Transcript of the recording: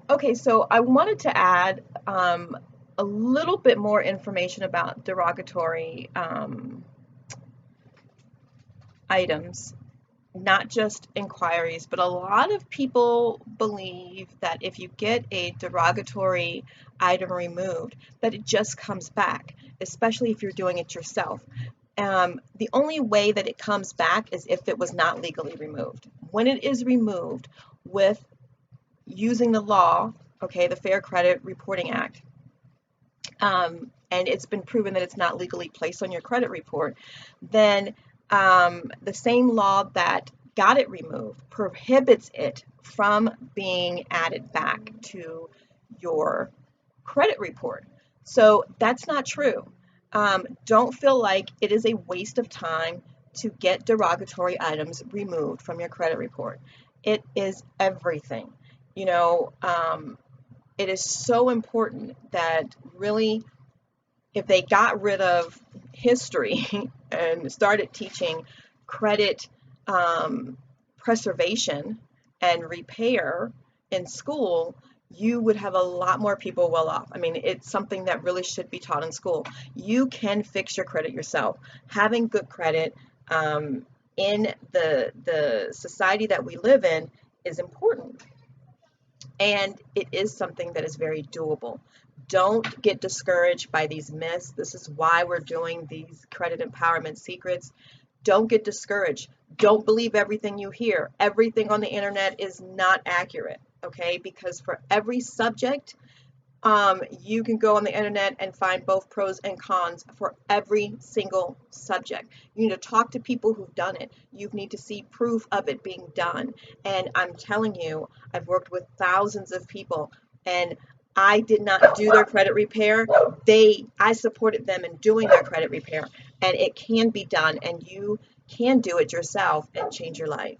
Okay, so I wanted to add a little bit more information about derogatory items, not just inquiries, but a lot of people believe that if you get a derogatory item removed, that it just comes back, especially if you're doing it yourself. The only way that it comes back is if it was not legally removed. When it is removed with using the law, okay, the Fair Credit Reporting Act, and it's been proven that it's not legally placed on your credit report, then the same law that got it removed prohibits it from being added back to your credit report. So that's not true. Don't feel like it is a waste of time to get derogatory items removed from your credit report. It is everything. You know, it is so important that really, if they got rid of history and started teaching credit preservation and repair in school, you would have a lot more people well off. I mean, it's something that really should be taught in school. You can fix your credit yourself. Having good credit in the society that we live in is important, and it is something that is very doable. Don't get discouraged by these myths. This is why we're doing these credit empowerment secrets. Don't get discouraged. Don't believe everything you hear. Everything on the internet is not accurate, okay? Because for every subject, you can go on the internet and find both pros and cons for every single subject. You need to talk to people who've done it. You need to see proof of it being done. And I'm telling you, I've worked with thousands of people, and I did not do their credit repair. I supported them in doing their credit repair, and it can be done, and you can do it yourself and change your life.